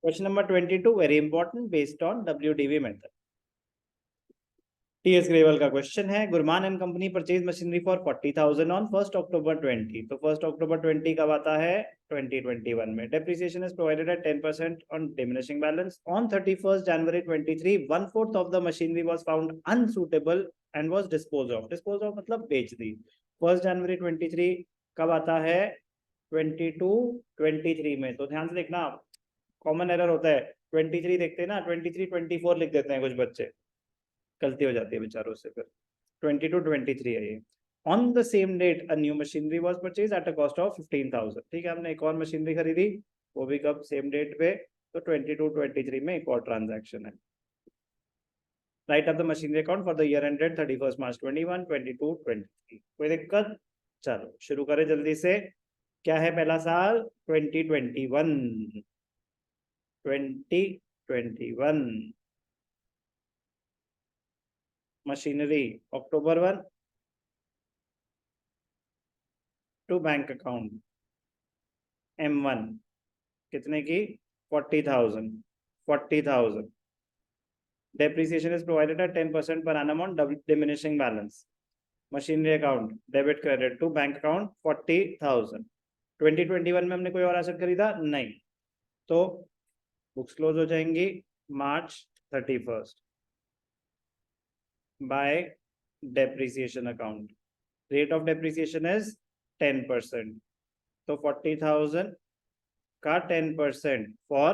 Question number 22, very important, based on WDV method. TS Grewal का question है, Gurman and company purchase machinery for 40,000 on 1 October 20. तो 1 October 20 कब आता है? 2021 में. Depreciation is provided at 10% on diminishing balance. On 31st January 23, 1/4 of the machinery was found unsuitable and was dispose of. Dispose of मतलब बेच दी. 1 January 23 कब आता है? 22-23 में. तो ध्यान से देखना, कॉमन एरर होता है, 23 देखते हैं ना, 23 24 लिख देते हैं कुछ बच्चे, गलती हो जाती है बेचारों से. फिर 22-23 है ये. On the same date a new machinery was purchase at a cost of 15,000. ठीक है, हमने एक और मशीनरी खरीदी, वो भी कब? सेम डेट पे. तो 22-23 में एक और ट्रांजैक्शन है. Right of the machinery account for the year ended 31 March 21, 22, 23. कोई दिक्कत? चलो शुरू करें जल्दी से. क्या है पहला साल? 2021. 2021 machinery October 1 to bank account M1 कितने की? 40,000. Depreciation is provided at 10% per annum on diminishing balance. Machinery account debit credit to bank account 40,000. 2021 में हमने कोई और एसेट खरीदा? नहीं. तो बुक्स क्लोज हो जाएंगी March 31 bye depreciation account. Rate of depreciation is 10%. तो 40,000 का 10% फॉर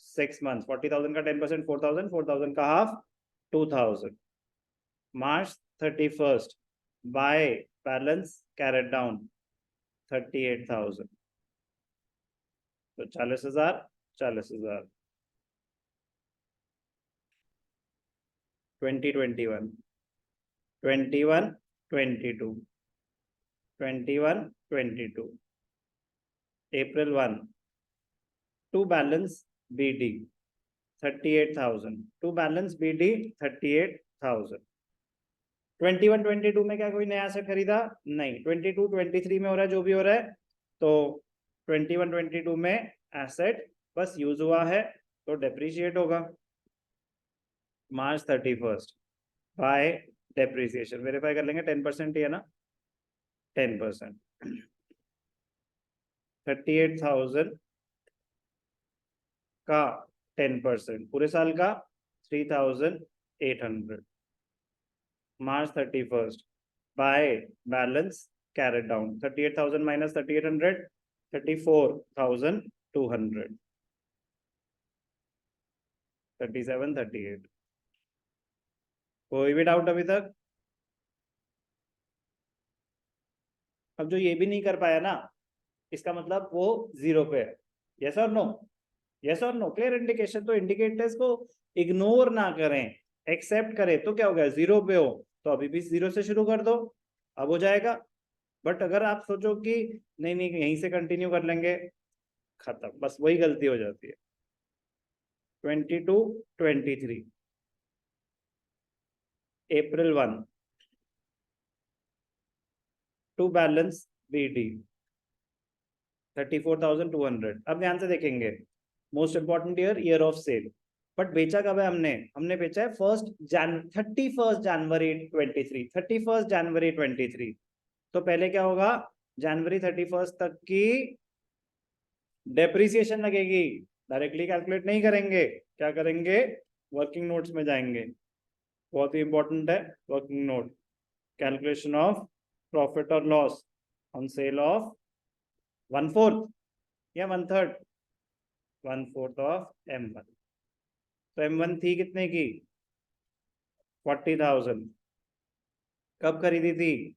6 months. 40,000 का 10% 4,000, 4,000 का half 2,000. March 31 by balance carried down 38,000. तो 40,000 40,000. 2021 21 22 21 22 April 1 to balance BD 38,000. to balance BD 38,000. 21-22 में क्या कोई नया एसेट खरीदा? नहीं. 22-23 में हो रहा है जो भी हो रहा है. तो 21-22 में एसेट बस यूज हुआ है तो डेप्रिशिएट होगा. March 31 bye depreciation. वेरीफाई कर लेंगे, 10% ही है ना, 10%. 38,000 का 10% पूरे साल का 3,800. March 31 by balance carried down 38,000 minus 3,800 34,200. 37 38. कोई भी डाउट अभी तक? अब जो ये भी नहीं कर पाया ना, इसका मतलब वो जीरो पे है. यस और नो? यस और नो? Clear indication. तो इंडिकेटर्स को इग्नोर ना करें, एक्सेप्ट करें. तो क्या हो गया? जीरो पे हो तो अभी भी जीरो से शुरू कर दो, अब हो जाएगा. बट अगर आप सोचो कि नहीं नहीं यहीं से कंटिन्यू कर लेंगे, खत्म. बस वही गलती हो जाती है. 22-23 April 1 टू बैलेंस BD 34,200. अब ध्यान से देखेंगे, most important year of sale. But बेचा कब है? हमने बेचा है 31st January 23. 31st January 23. तो पहले क्या होगा? January 31 तक की डेप्रिसिएशन लगेगी. डायरेक्टली कैलकुलेट नहीं करेंगे. क्या करेंगे? वर्किंग नोट्स में जाएंगे. बहुत ही इंपॉर्टेंट है working note. Calculation of profit और लॉस ऑन सेल ऑफ 1/4 या 1/3. 1/4 ऑफ M1. तो M1 थी कितने की? 40,000. कब खरीदी थी?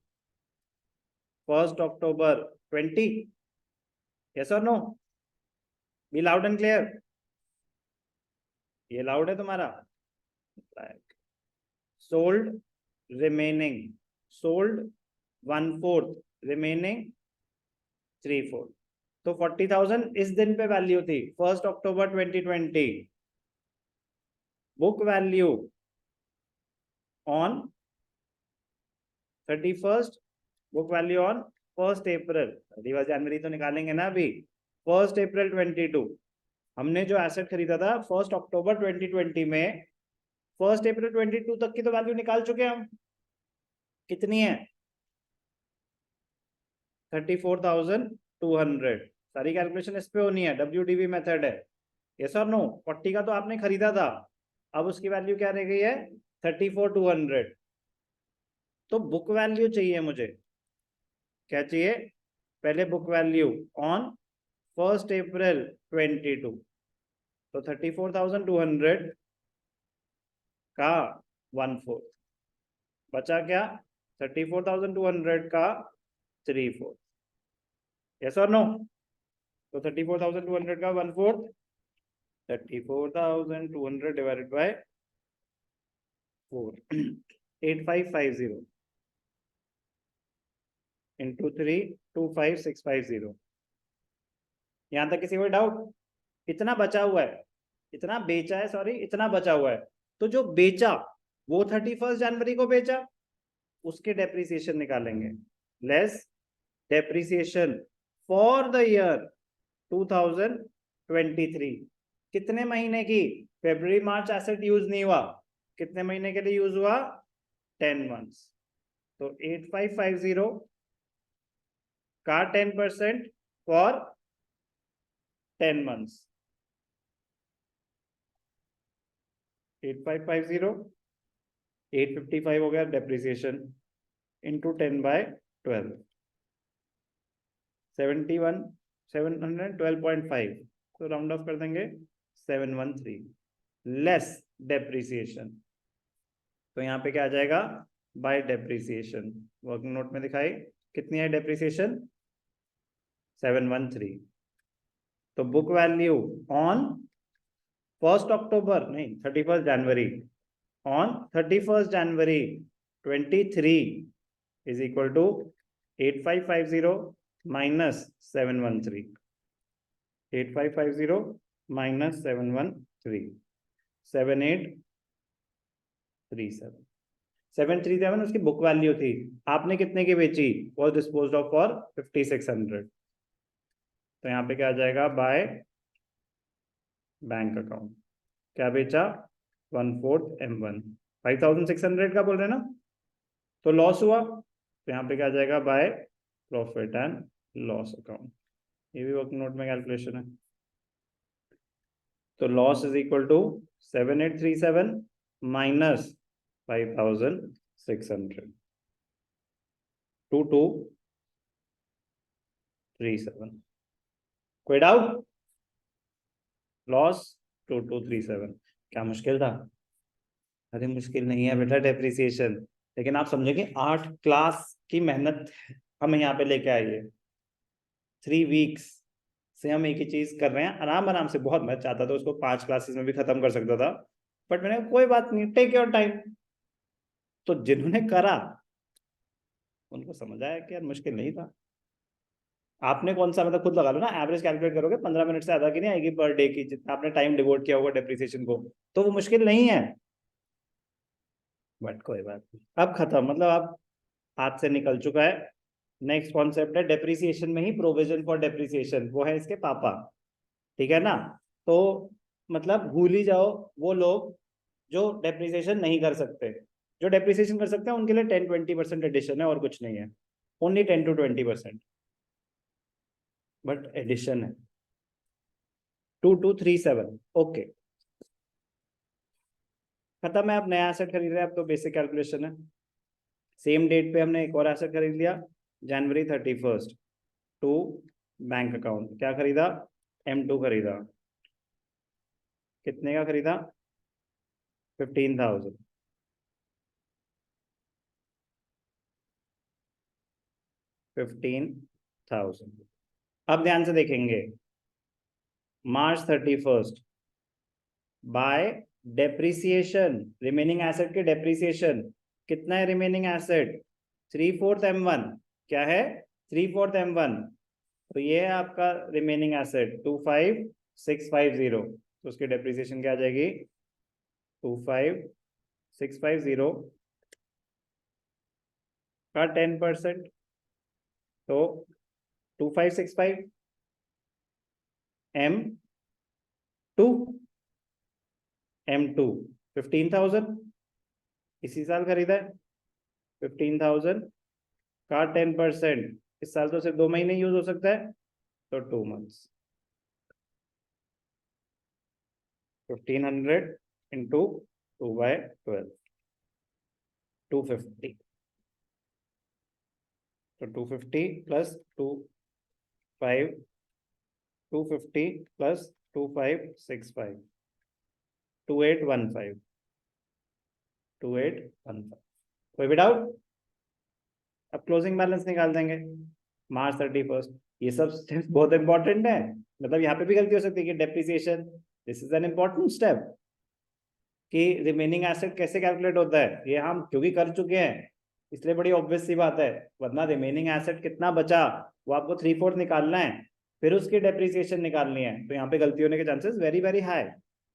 1 October 20. यस और no? Be loud and clear. ये लाउड है तुम्हारा? Sold remaining. Sold 1/4, remaining 3/4. तो 40,000 इस दिन पे वैल्यू थी 1 October 2020. Book value on 31st, book value on 1 April. 31 जनवरी तो निकालेंगे ना अभी. 1 April 22 हमने जो एसेट खरीदा था 1 अक्टूबर 2020 में, 1 अप्रैल 22 तक की तो वैल्यू निकाल चुके हम। कितनी है? 34,200। सारी कैलकुलेशन इस पे होनी है, WDV मेथड है। यस और नो? 40 का तो आपने खरीदा था, अब उसकी वैल्यू क्या रह गई है? 34,200। तो बुक वैल्यू चाहिए मुझे। क्या चाहिए? पहले बुक वैल्यू ऑन 1 अप्रैल 22। तो 34,200 का 1/4 बचा क्या? 34,200 का 3/4। यस और नो? तो 34,200 का 1/4, 34,200 डिवाइडेड बाय 4, 8550 इंटू 3, 25650। यहाँ तक किसी को डाउट? इतना बचा हुआ है, इतना बेचा है, सॉरी इतना बचा हुआ है। तो जो बेचा वो 31 जनवरी को बेचा, उसके डेप्रिसिएशन निकालेंगे। Less depreciation for the year 2023। कितने महीने की? फरवरी मार्च एसेट यूज नहीं हुआ, कितने महीने के लिए यूज हुआ? 10 मंथ्स। तो 8550 का 10% फॉर 10 मंथ्स। 8550, 855 हो गया डेप्रिसिएशन, इंटू 10/12, 712.5। तो राउंड ऑफ कर देंगे 713, लेस डेप्रिसिएशन। तो यहाँ पे क्या आ जाएगा? Bye depreciation. वर्किंग नोट में दिखाई कितनी है डेप्रिसिएशन? 713। तो बुक वैल्यू ऑन 1 अक्टूबर नहीं 31 जनवरी, on 31 January 23 is equal to 8550 minus 713, 8550 minus 713, 7837। 737 उसकी बुक वैल्यू थी। आपने कितने की बेची? Was disposed of for 5600। तो यहाँ पे क्या आ जाएगा? By bank account. क्या बेचा? 1/4 M1, 5600 का बोल रहे ना, तो लॉस हुआ। तो यहाँ पे क्या आ जाएगा? By profit and loss account. ये भी वर्किंग नोट में कैलकुलेशन है। तो loss is equal to 7837 minus 5600, 2237। कोई डाउट? लॉस 2237। क्या मुश्किल था? अरे मुश्किल नहीं है बेटा डेप्रिसिएशन, लेकिन आप समझेंगे 8 क्लास की मेहनत हम यहाँ पे लेके आइए। 3 वीक्स से हम एक ही चीज कर रहे हैं आराम आराम से। बहुत मैं चाहता था उसको 5 क्लासेस में भी खत्म कर सकता था, बट मैंने कोई बात नहीं, टेक योर टाइम। तो जिन्होंने करा उनको समझ आया कि यार मुश्किल नहीं था। आपने कौन सा, मतलब खुद लगा लो ना, एवरेज कैलकुलेट करोगे 15 मिनट से ज्यादा की नहीं आएगी पर डे की, जितना आपने टाइम डिवोट किया होगा डेप्रिसिएशन को, तो वो मुश्किल नहीं है। बट कोई बात नहीं, अब खत्म, मतलब अब हाथ से निकल चुका है। नेक्स्ट कॉन्सेप्ट है डेप्रिसिएशन में ही प्रोविजन फॉर डेप्रिसिएशन, वो है इसके पापा। ठीक है ना? तो मतलब भूल ही जाओ वो लोग जो डेप्रिसिएशन नहीं कर सकते। जो डेप्रिसिएशन कर सकते हैं उनके लिए 10-20% एडिशन है और कुछ नहीं है, ओनली 10 to 20%। बट एडिशन है 2237। ओके, खत्म है। अब नया एसेट खरीद रहे हैं, अब तो बेसिक कैलकुलेशन है। सेम डेट पे हमने एक और एसेट खरीद लिया, जनवरी 31 टू बैंक अकाउंट। क्या खरीदा? M2 खरीदा। कितने का खरीदा? 15,000। 15,000। अब ध्यान से देखेंगे, March 31 bye depreciation, remaining asset के डेप्रिसिएशन कितना है? Remaining asset 3/4 M1। क्या है? 3/4 M1। तो ये है आपका रिमेनिंग एसेट 25,650। तो उसकी डेप्रिसिएशन क्या आ जाएगी? 25,650 का 10%, तो 2565 M टू M2 15,000 इसी साल खरीदा है, 15,000 का 10%, इस साल तो सिर्फ 2 महीने यूज हो सकता है, तो 2 months, 1500 इंटू 2/12, 250, तो 250 प्लस 250 प्लस 2565, 2815, 2815। कोई भी डाउट? अब क्लोजिंग बैलेंस निकाल देंगे March 31। ये सब स्टेप्स बहुत इंपॉर्टेंट है, मतलब यहाँ पे भी गलती हो सकती है कि depreciation, this is an important step कि रिमेनिंग एसेट कैसे कैलकुलेट होता है, ये हम क्योंकि कर चुके हैं इसलिए बड़ी ऑब्वियस सी बात है, वरना रिमेनिंग एसेट कितना बचा वो आपको 3/4 निकालना है, फिर उसकी डेप्रिसिएशन निकालनी है, तो यहाँ पे गलती होने के चांसेस वेरी वेरी हाई,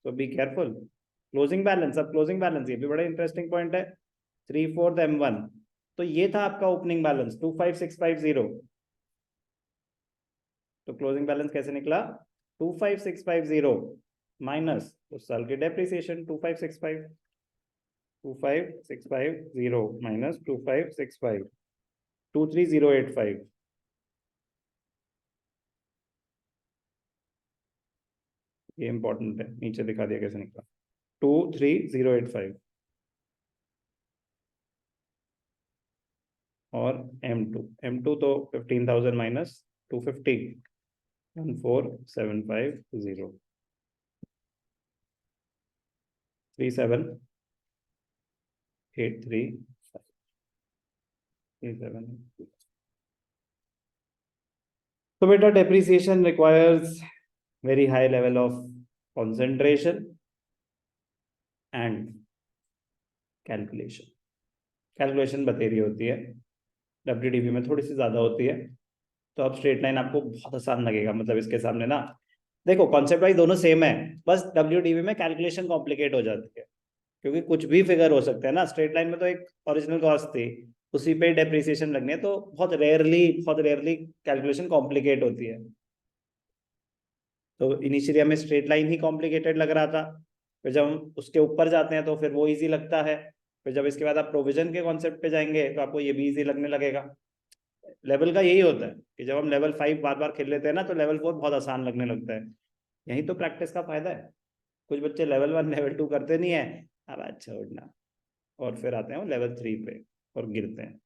तो बी केयरफुल। क्लोजिंग बैलेंस, अब क्लोजिंग बैलेंस ये भी बड़ा इंटरेस्टिंग पॉइंट है, 3/4 M1, तो ये था आपका ओपनिंग बैलेंस 25650, तो क्लोजिंग बैलेंस कैसे निकला, 25650 माइनस उस साल की डेप्रिसिएशन 2550 माइनस 2565, 23085, ये इंपॉर्टेंट है, नीचे दिखा दिया कैसे निकला, 23085, और M2 तो 15,000 माइनस 250, 14750, 3783, तो बेटा depreciation requires very high level of concentration and calculation बतेरी होती है, WDV में थोड़ी सी ज्यादा होती है, तो अब स्ट्रेट लाइन आपको बहुत आसान लगेगा, मतलब इसके सामने ना, देखो कॉन्सेप्ट वाइज दोनों सेम है, बस WDV में कैलकुलेशन कॉम्प्लिकेट हो जाती है, क्योंकि कुछ भी फिगर हो सकते हैं ना, स्ट्रेट लाइन में तो एक ओरिजिनल कॉस्ट थी उसी पे डेप्रिसिएशन लगनी है, तो बहुत रेयरली कैलकुलेशन कॉम्प्लिकेट होती है, तो इनिशियली हमें स्ट्रेट लाइन ही कॉम्प्लिकेटेड लग रहा था, फिर जब हम उसके ऊपर जाते हैं तो फिर वो इजी लगता है, फिर जब इसके बाद आप प्रोविजन के कॉन्सेप्ट पे जाएंगे तो आपको ये भी इजी लगने लगेगा। लेवल का यही होता है कि जब हम लेवल 5 बार बार खेल लेते हैं ना तो लेवल 4 बहुत आसान लगने लगता है, यही तो प्रैक्टिस का फायदा है। कुछ बच्चे लेवल 1 लेवल 2 करते नहीं है, अब अच्छा उड़ना, और फिर आते हैं वो लेवल 3 पे और गिरते हैं।